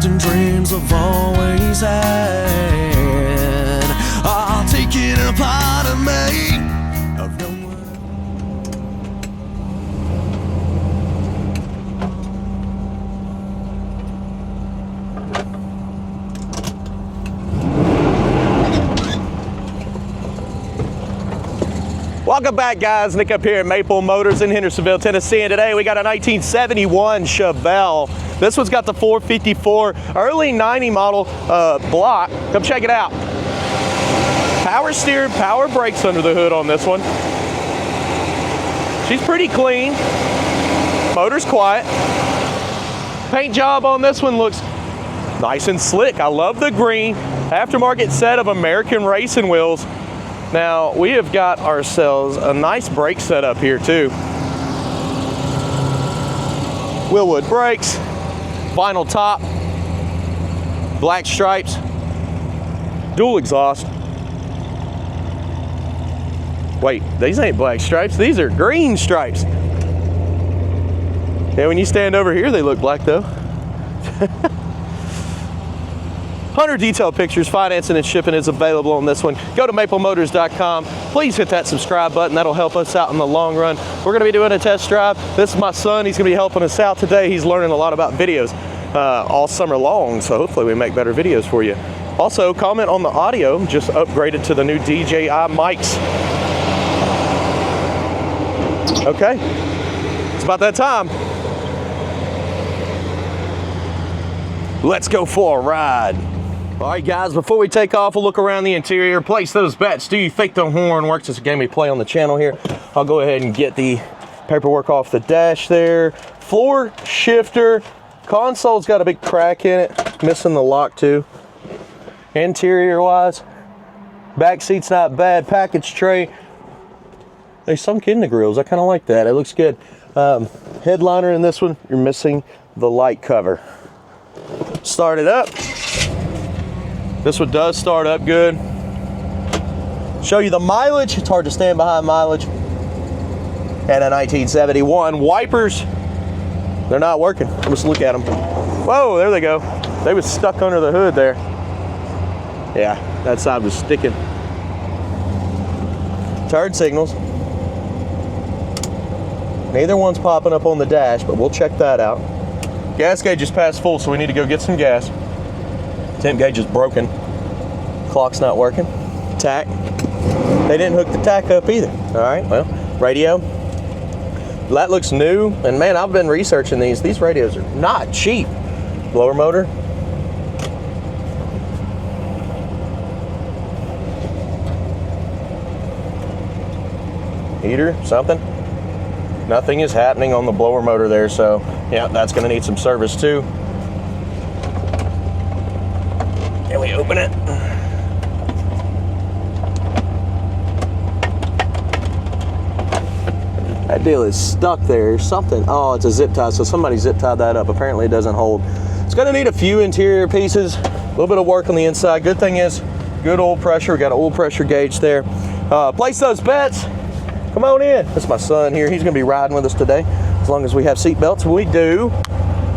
and dreams I've always had. I'll take it a part of me. Welcome back, guys. Nick up here at Maple Motors in Hendersonville, Tennessee, and today we got a 1971 Chevelle. This one's got the 454 early 90 model block. Come check it out. Power steer, power brakes under the hood on this one. She's pretty clean. Motor's quiet. Paint job on this one looks nice and slick. I love the green. Aftermarket set of American racing wheels. Now, we have got ourselves a nice brake setup here too. Wilwood brakes, vinyl top, black stripes, dual exhaust. Wait, these ain't black stripes, these are green stripes. Yeah, when you stand over here, they look black though. 100 detailed pictures, financing and shipping is available on this one. Go to maplemotors.com. Please hit that subscribe button. That'll help us out in the long run. We're going to be doing a test drive. This is my son. He's going to be helping us out today. He's learning a lot about videos all summer long, so hopefully we make better videos for you. Also, comment on the audio. Just upgraded to the new DJI mics. Okay, it's about that time. Let's go for a ride. All right, guys, before we take off, we'll look around the interior, place those bets. Do you think the horn works? It's a game we play on the channel here. I'll go ahead and get the paperwork off the dash there. Floor shifter. Console's got a big crack in it. Missing the lock, too. Interior-wise, back seat's not bad. Package tray. They sunk in the grills. I kind of like that. It looks good. Headliner in this one, you're missing the light cover. Start it up. This one does start up good. Show you the mileage. It's hard to stand behind mileage. And a 1971. Wipers, they're not working. Let's look at them. Whoa, there they go. They was stuck under the hood there. Yeah, that side was sticking. Turn signals. Neither one's popping up on the dash, but we'll check that out. Gas gauge is past full, so we need to go get some gas. Temp gauge is broken. Clock's not working. Tach. They didn't hook the tach up either. All right, well, radio. That looks new, and man, I've been researching these. These radios are not cheap. Blower motor. Heater, something. Nothing is happening on the blower motor there, so yeah, that's gonna need some service too. Can we open it? That deal is stuck there. Something, oh, it's a zip tie, so somebody zip tied that up. Apparently it doesn't hold. It's gonna need a few interior pieces, a little bit of work on the inside. Good thing is, good oil pressure. We got an oil pressure gauge there. Place those bets. Come on in. That's my son here. He's going to be riding with us today, as long as we have seat belts. We do.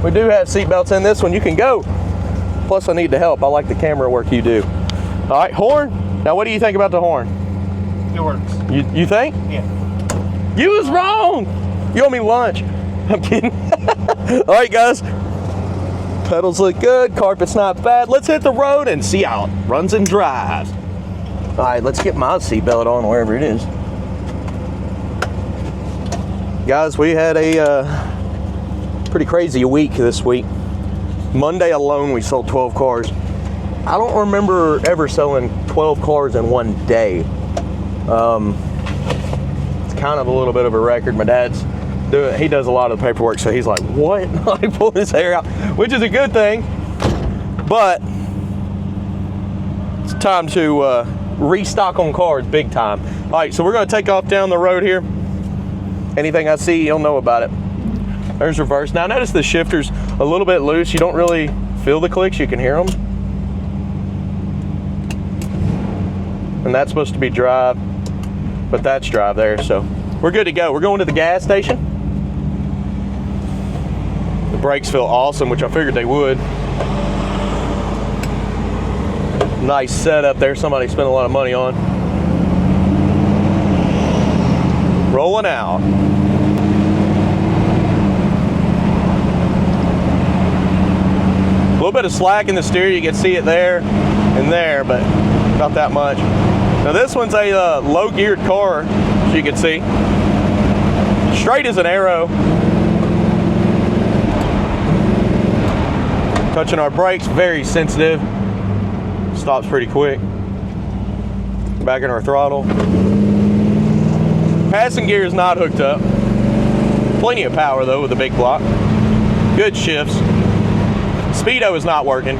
We do have seat belts in this one. You can go. Plus, I need the help. I like the camera work you do. All right, horn. Now, what do you think about the horn? It works. You think? Yeah. You was wrong. You owe me lunch. I'm kidding. All right, guys. Pedals look good. Carpet's not bad. Let's hit the road and see how it runs and drives. All right, let's get my seat belt on wherever it is. Guys, we had a pretty crazy week this week. Monday alone, we sold 12 cars. I don't remember ever selling 12 cars in one day. It's kind of a little bit of a record. My dad's doing, he does a lot of the paperwork, so he's like, what? I pulled his hair out, which is a good thing. But it's time to restock on cars big time. All right, so we're gonna take off down the road here. Anything I see, you'll know about it. There's reverse. Now notice the shifter's a little bit loose. You don't really feel the clicks, you can hear them. And that's supposed to be drive, but that's drive there, so we're good to go. We're going to the gas station. The brakes feel awesome, which I figured they would. Nice setup there. Somebody spent a lot of money on. Rolling out. A little bit of slack in the steer. You can see it there and there, but not that much. Now this one's a low geared car, as you can see. Straight as an arrow. Touching our brakes, very sensitive. Stops pretty quick. Back in our throttle. Passing gear is not hooked up. Plenty of power though with the big block. Good shifts. Speedo is not working.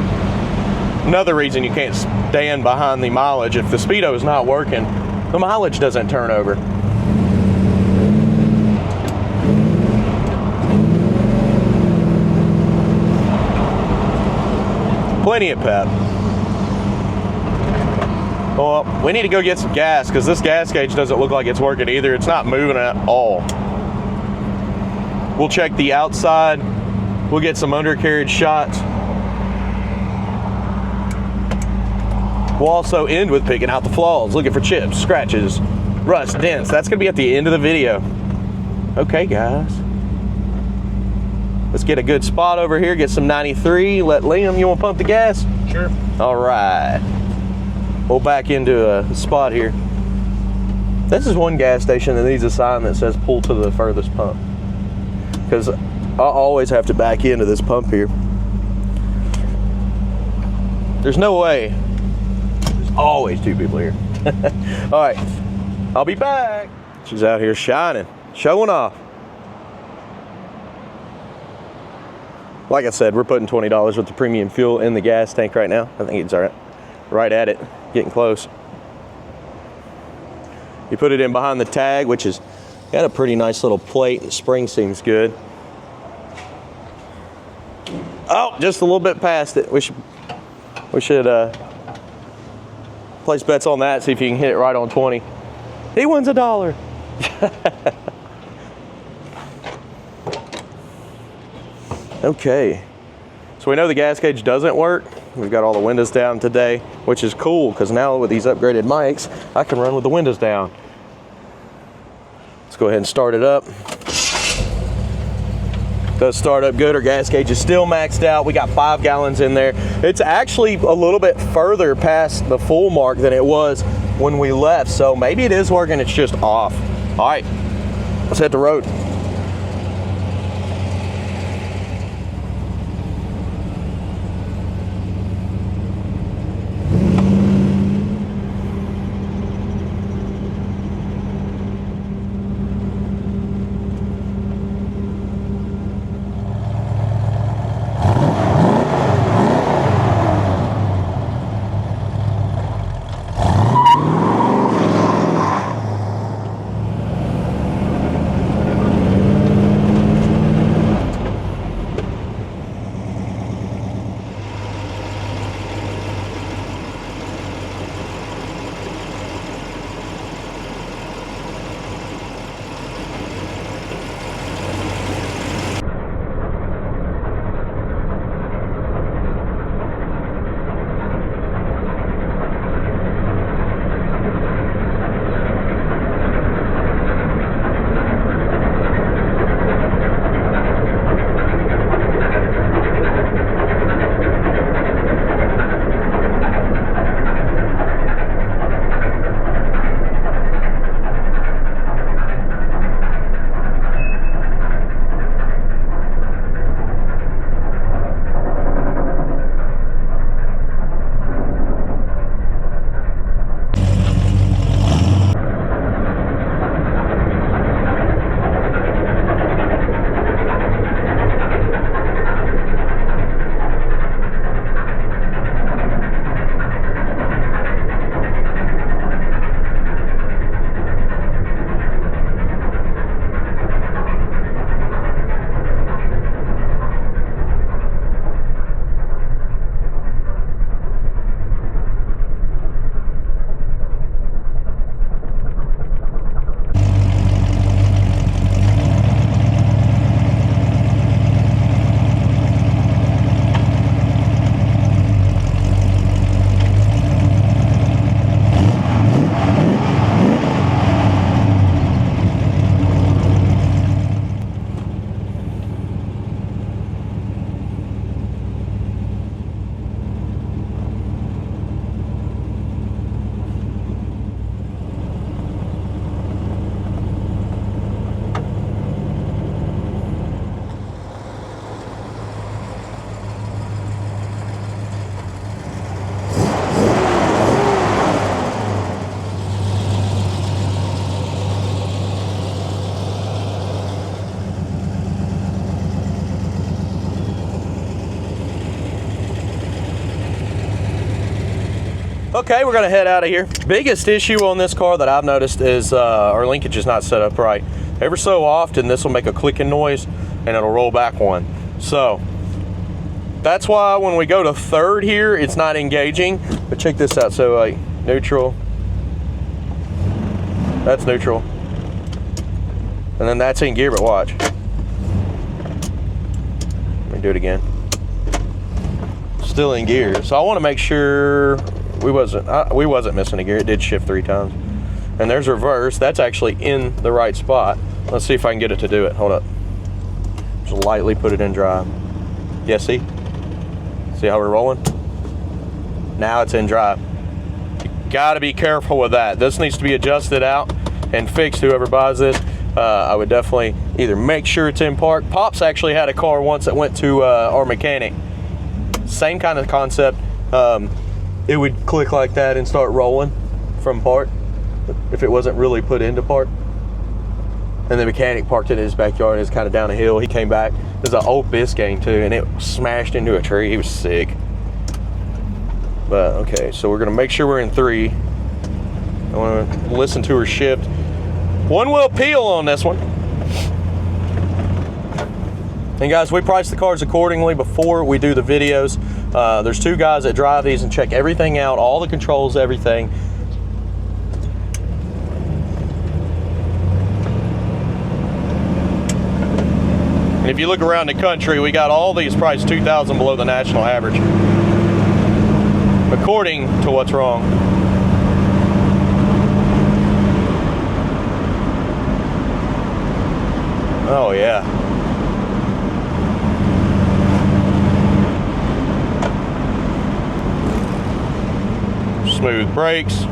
Another reason you can't stand behind the mileage. If the speedo is not working, the mileage doesn't turn over. Plenty of pep. Well, we need to go get some gas because this gas gauge doesn't look like it's working either. It's not moving at all. We'll check the outside. We'll get some undercarriage shots. We'll also end with picking out the flaws, looking for chips, scratches, rust, dents. That's gonna be at the end of the video. Okay, guys. Let's get a good spot over here, get some 93. Let Liam, you wanna pump the gas? Sure. All right. We'll back into a spot here. This is one gas station that needs a sign that says pull to the furthest pump. Because I always have to back into this pump here. There's no way. There's always two people here. All right, I'll be back. She's out here shining, showing off. Like I said, we're putting $20 with the premium fuel in the gas tank right now. I think it's right at it, getting close. You put it in behind the tag, which is got a pretty nice little plate. The spring seems good. Oh, just a little bit past it. We should place bets on that, see if you can hit it right on 20. He wins $1. Okay, so we know the gas gauge doesn't work. We've got all the windows down today, which is cool because now with these upgraded mics, I can run with the windows down. Let's go ahead and start it up. Does start up good. Our gas gauge is still maxed out. We got 5 gallons in there. It's actually a little bit further past the full mark than it was when we left, so maybe it is working, it's just off. All right, let's hit the road. Okay, we're gonna head out of here. Biggest issue on this car that I've noticed is our linkage is not set up right. Every so often, this will make a clicking noise and it'll roll back one. So that's why when we go to third here, it's not engaging. But check this out. So like neutral, that's neutral, and then that's in gear. But watch, let me do it again. Still in gear. So I want to make sure we wasn't missing a gear. It did shift 3 times. And there's reverse. That's actually in the right spot. Let's see if I can get it to do it. Hold up. Just lightly put it in drive. Yeah, see? See how we're rolling? Now it's in drive. You gotta be careful with that. This needs to be adjusted out and fixed, whoever buys this. I would definitely either make sure it's in park. Pops actually had a car once that went to our mechanic. Same kind of concept. It would click like that and start rolling from park if it wasn't really put into park. And the mechanic parked it in his backyard and it's kind of down a hill. He came back. There's an old Biscayne too, and it smashed into a tree. He was sick. But okay, so we're gonna make sure we're in 3. I wanna listen to her shift. One wheel peel on this one. And guys, we price the cars accordingly before we do the videos. There's 2 guys that drive these and check everything out, all the controls, everything. And if you look around the country, we got all these priced $2,000 below the national average, according to what's wrong. Oh yeah. Smooth brakes.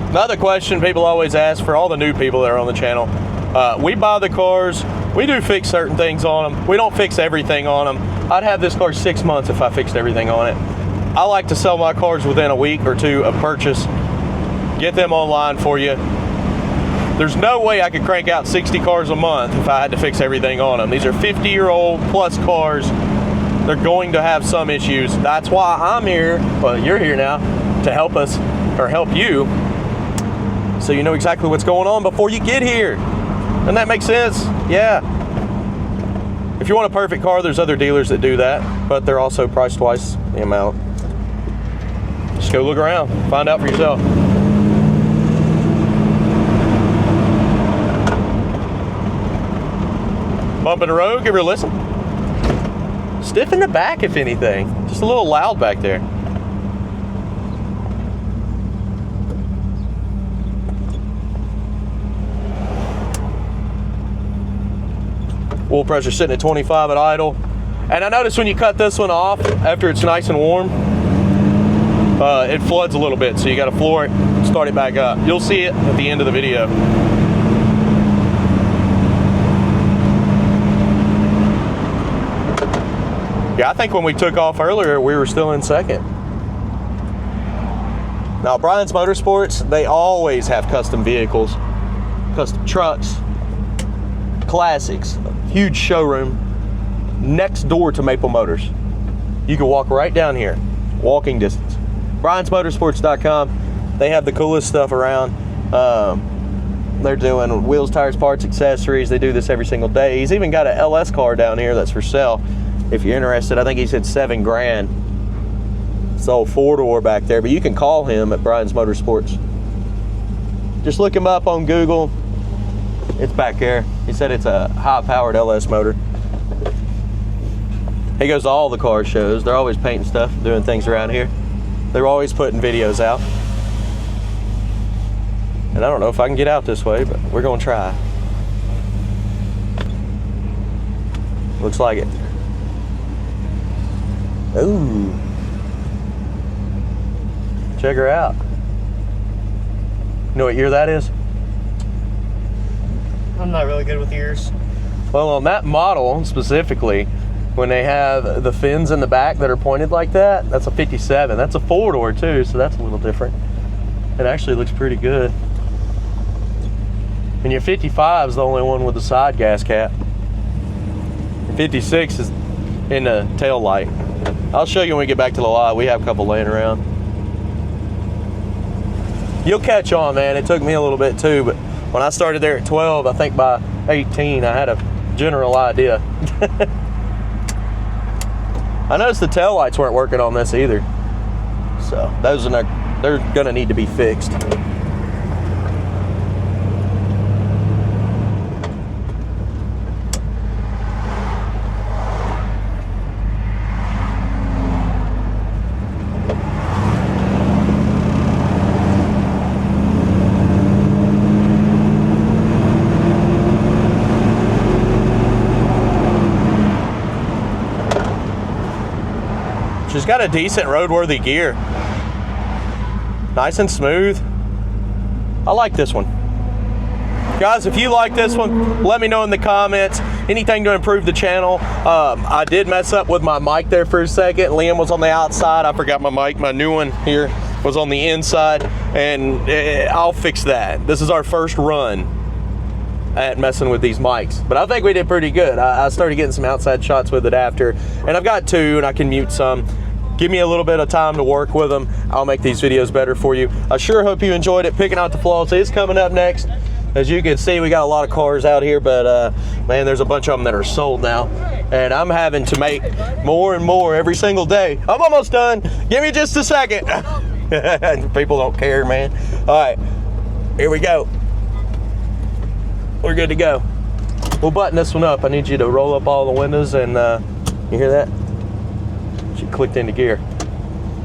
Another question people always ask for all the new people that are on the channel. We buy the cars, we do fix certain things on them. We don't fix everything on them. I'd have this car 6 months if I fixed everything on it. I like to sell my cars within a week or 2 of purchase. Get them online for you. There's no way I could crank out 60 cars a month if I had to fix everything on them. These are 50-year-old plus cars. They're going to have some issues. That's why I'm here, well, you're here now, to help us, or help you, so you know exactly what's going on before you get here. Doesn't that make sense? Yeah. If you want a perfect car, there's other dealers that do that, but they're also priced twice the amount. Just go look around, find out for yourself. Bump in the road, give her a listen. Stiff in the back, if anything. Just a little loud back there. Oil pressure sitting at 25 at idle. And I noticed when you cut this one off, after it's nice and warm, it floods a little bit, so you got to floor it, start it back up. You'll see it at the end of the video. Yeah, I think when we took off earlier, we were still in second. Now, Brian's Motorsports, they always have custom vehicles, custom trucks, classics, huge showroom next door to Maple Motors. You can walk right down here, walking distance. Brian'sMotorsports.com. They have the coolest stuff around. They're doing wheels, tires, parts, accessories. They do this every single day. He's even got an LS car down here that's for sale. If you're interested, I think he said $7 grand. It's the old 4-door back there, but you can call him at Brian's Motorsports. Just look him up on Google. It's back there. He said it's a high-powered LS motor. He goes to all the car shows. They're always painting stuff, doing things around here. They're always putting videos out. And I don't know if I can get out this way, but we're gonna try. Looks like it. Ooh. Check her out. You know what year that is? I'm not really good with years. Well, on that model specifically, when they have the fins in the back that are pointed like that, that's a 57. That's a 4-door too, so that's a little different. It actually looks pretty good. And your 55 is the only one with the side gas cap. 56 is in the tail light. I'll show you when we get back to the lot. We have a couple laying around. You'll catch on, man. It took me a little bit too, but when I started there at 12, I think by 18, I had a general idea. I noticed the tail lights weren't working on this either. So those are they're gonna need to be fixed. She's got a decent roadworthy gear. Nice and smooth. I like this one. Guys, if you like this one, let me know in the comments. Anything to improve the channel. I did mess up with my mic there for a second. Liam was on the outside. I forgot my mic. My new one here was on the inside, and I'll fix that. This is our first run at messing with these mics, but I think we did pretty good. I started getting some outside shots with it after, and I've got two, and I can mute some. Give me a little bit of time to work with them. I'll make these videos better for you. I sure hope you enjoyed it. Picking out the flaws is coming up next. As you can see, we got a lot of cars out here, but man, there's a bunch of them that are sold now, and I'm having to make more and more every single day. I'm almost done. Give me just a second. People don't care, man. All right, here we go. We're good to go. We'll button this one up. I need you to roll up all the windows, and you hear that? She clicked into gear.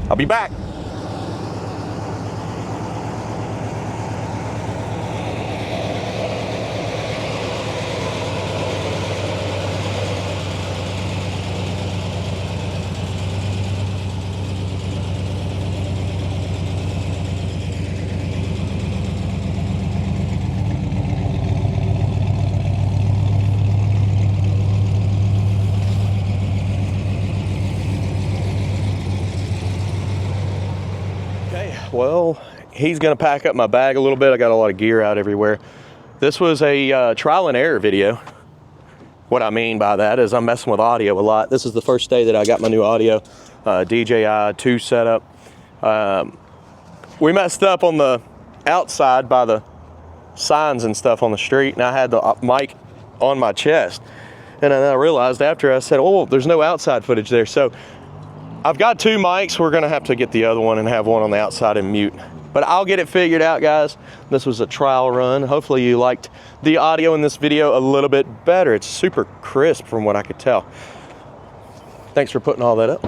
I'll be back. Well, he's gonna pack up my bag a little bit. I got a lot of gear out everywhere. This was a trial and error video. What I mean by that is I'm messing with audio a lot. This is the first day that I got my new audio, DJI 2 setup. We messed up on the outside by the signs and stuff on the street, and I had the mic on my chest. And then I realized after, I said, oh, there's no outside footage there. So I've got two mics. We're gonna have to get the other one and have one on the outside and mute. But I'll get it figured out, guys. This was a trial run. Hopefully you liked the audio in this video a little bit better. It's super crisp from what I could tell. Thanks for putting all that up.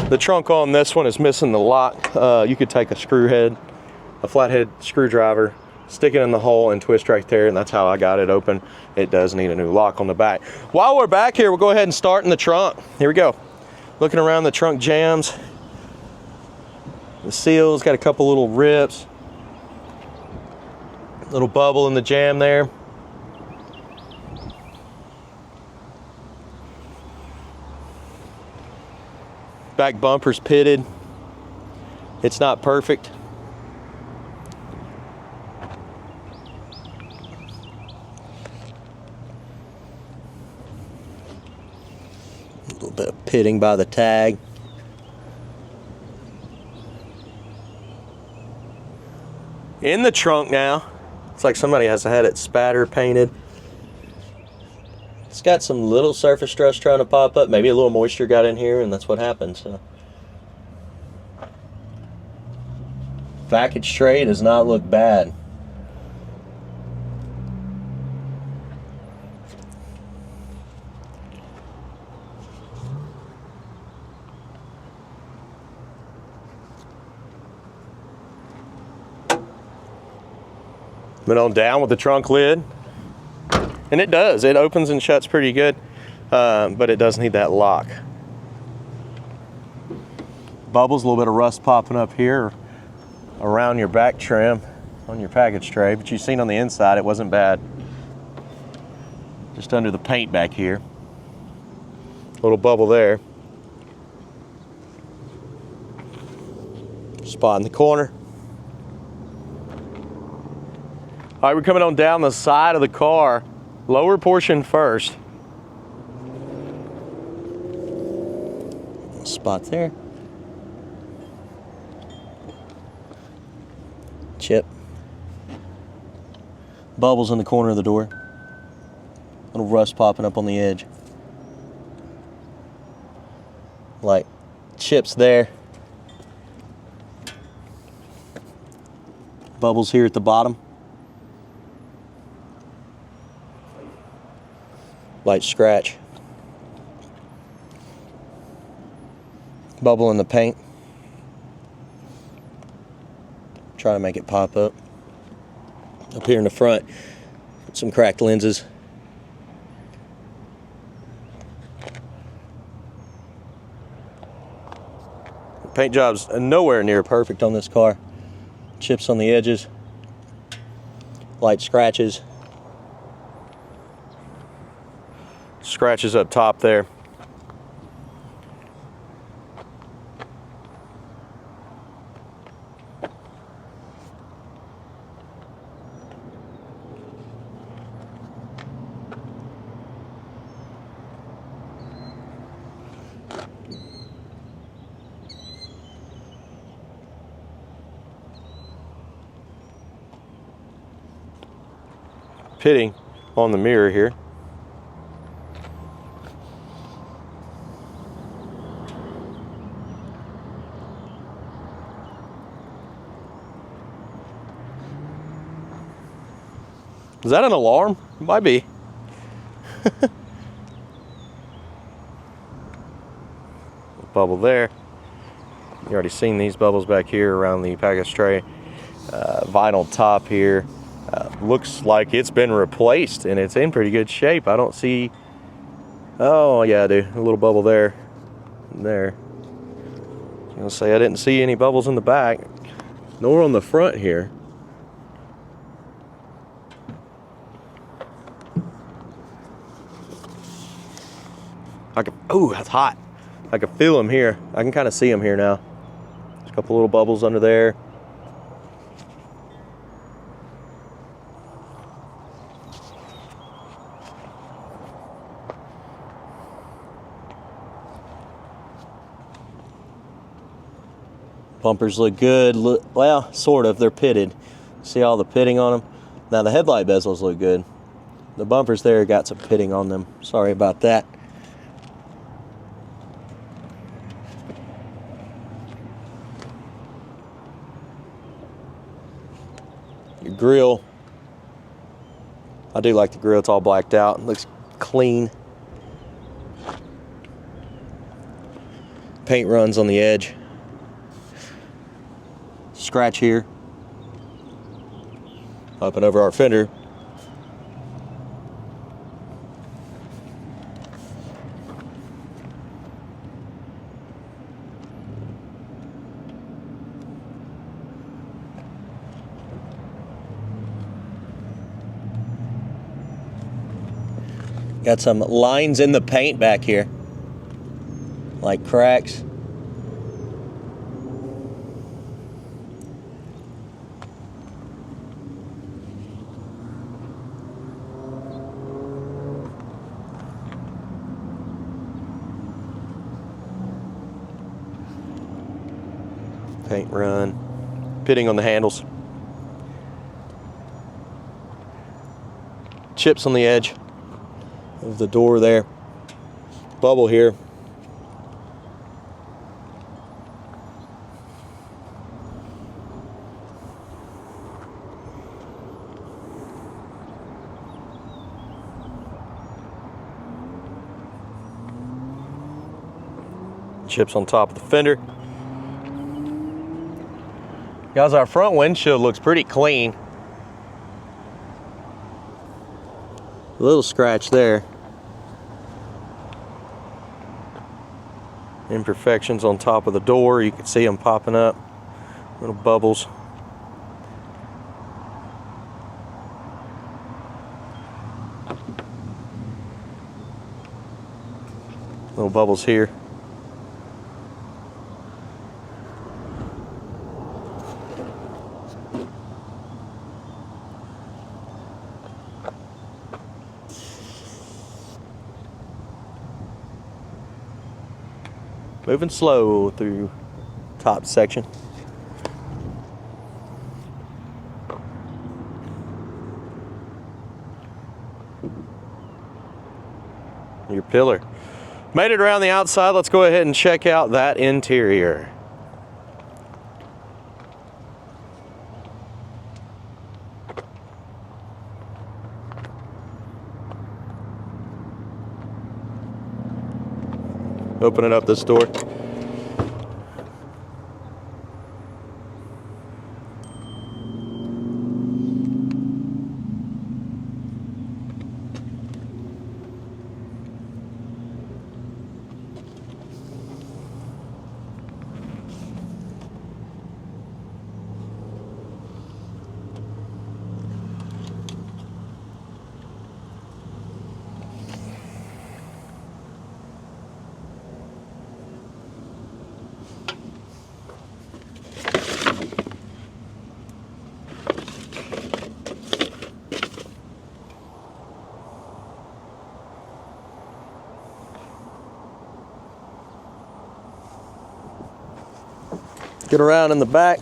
The trunk on this one is missing the lock. You could take a screw head, a flathead screwdriver, stick it in the hole and twist right there, and that's how I got it open. It does need a new lock on the back. While we're back here, we'll go ahead and start in the trunk. Here we go. Looking around the trunk jams. The seal's got a couple little rips. Little bubble in the jam there. Back bumper's pitted. It's not perfect. A little bit of pitting by the tag. In the trunk now, it's like somebody has had it spatter painted. It's got some little surface rust trying to pop up. Maybe a little moisture got in here, and that's what happened. So, package tray does not look bad. Went on down with the trunk lid, and it does. It opens and shuts pretty good, but it does need that lock. Bubbles, a little bit of rust popping up here around your back trim on your package tray, but you've seen on the inside it wasn't bad. Just under the paint back here. A little bubble there. Spot in the corner. right, we're coming on down the side of the car. Lower portion first. Spot there. Chip. Bubbles in the corner of the door. Little rust popping up on the edge. Like chips there. Bubbles here at the bottom. Light scratch. Bubble in the paint. Try to make it pop up. Up here in the front, some cracked lenses. Paint job's nowhere near perfect on this car. Chips on the edges. Light scratches. Scratches up top there. Pitting on the mirror here. Is that an alarm? It might be. Bubble there. You already seen these bubbles back here around the package tray. Vinyl top here. Looks like it's been replaced and it's in pretty good shape. I don't see, oh yeah I do, a little bubble there and there. I was gonna say I didn't see any bubbles in the back, nor on the front here. Oh, that's hot. I can feel them here. I can kind of see them here now. There's a couple little bubbles under there. Bumpers look good. Well, sort of. They're pitted. See all the pitting on them? Now the headlight bezels look good. The bumpers there got some pitting on them. Sorry about that. Your grill. I do like the grill. It's all blacked out. It looks clean. Paint runs on the edge. Scratch here. Up and over our fender. Got some lines in the paint back here, like cracks. Paint run, pitting on the handles, chips on the edge of the door there, bubble here. Chips on top of the fender. Guys, our front windshield looks pretty clean. A little scratch there. Imperfections on top of the door. You can see them popping up. Little bubbles. Little bubbles here. Moving slow through top section. Your pillar. Made it around the outside. Let's go ahead and check out that interior. Opening up this door. Get around in the back.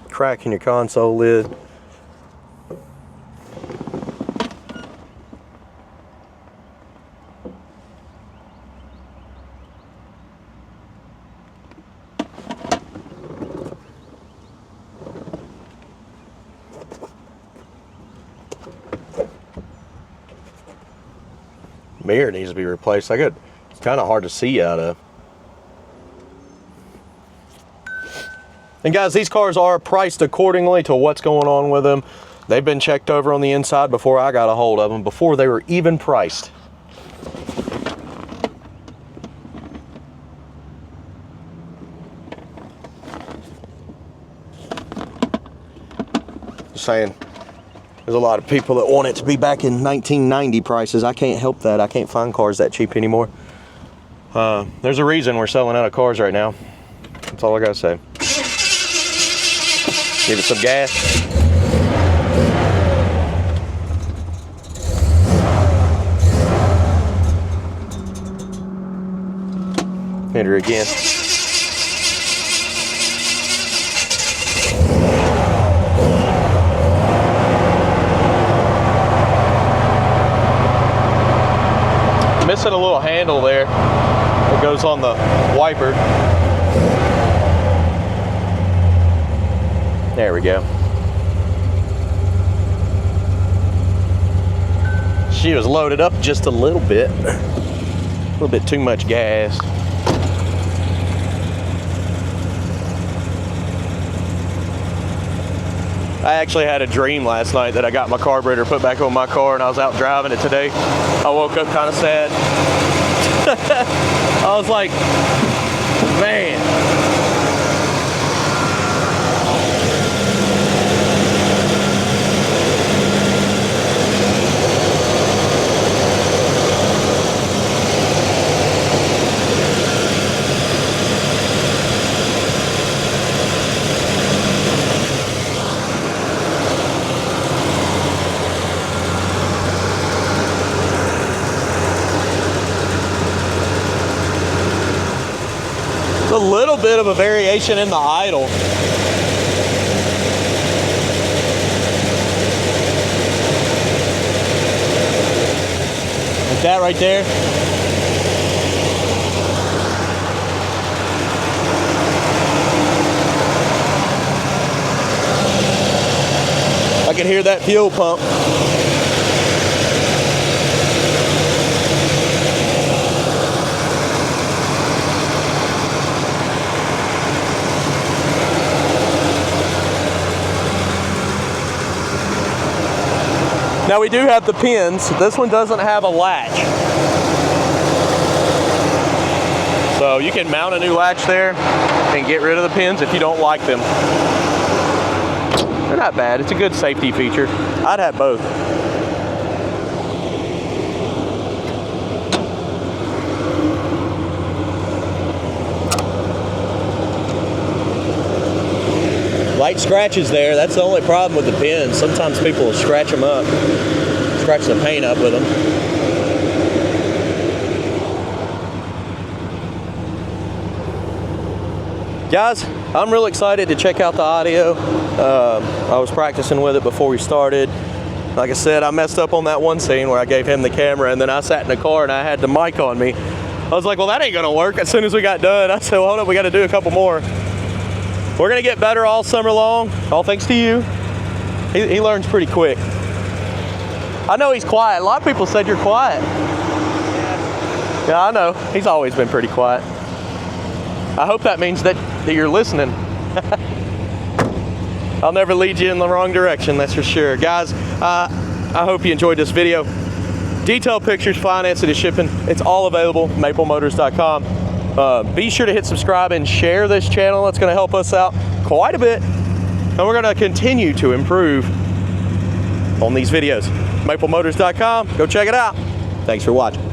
Crack in your console lid. Mirror needs to be replaced. It's kind of hard to see out of. And guys, these cars are priced accordingly to what's going on with them. They've been checked over on the inside before I got a hold of them, before they were even priced. Just saying. There's a lot of people that want it to be back in 1990 prices. I can't help that. I can't find cars that cheap anymore. There's a reason we're selling out of cars right now. That's all I gotta say. Give it some gas. Hit her again. Missing a little handle there that goes on the wiper. There we go. She was loaded up just a little bit too much gas. I actually had a dream last night that I got my carburetor put back on my car and I was out driving it today. I woke up kind of sad. I was like, man. A little bit of a variation in the idle. Like that right there. I can hear that fuel pump. Now we do have the pins. This one doesn't have a latch. So you can mount a new latch there and get rid of the pins if you don't like them. They're not bad. It's a good safety feature. I'd have both. Light scratches there. That's the only problem with the pins. Sometimes people will scratch them up, scratch the paint up with them. Guys, I'm real excited to check out the audio. I was practicing with it before we started. Like I said, I messed up on that one scene where I gave him the camera and then I sat in the car and I had the mic on me. I was like, well, that ain't gonna work. As soon as we got done, I said, well, hold up, we gotta do a couple more. We're gonna get better all summer long, all thanks to you. He learns pretty quick. I know he's quiet. A lot of people said you're quiet. Yeah, I know. He's always been pretty quiet. I hope that means that you're listening. I'll never lead you in the wrong direction, that's for sure. Guys, I hope you enjoyed this video. Detailed pictures, financing, and shipping, it's all available, maplemotors.com. Be sure to hit subscribe and share this channel. That's going to help us out quite a bit. And we're going to continue to improve on these videos. maplemotors.com, go check it out. Thanks for watching.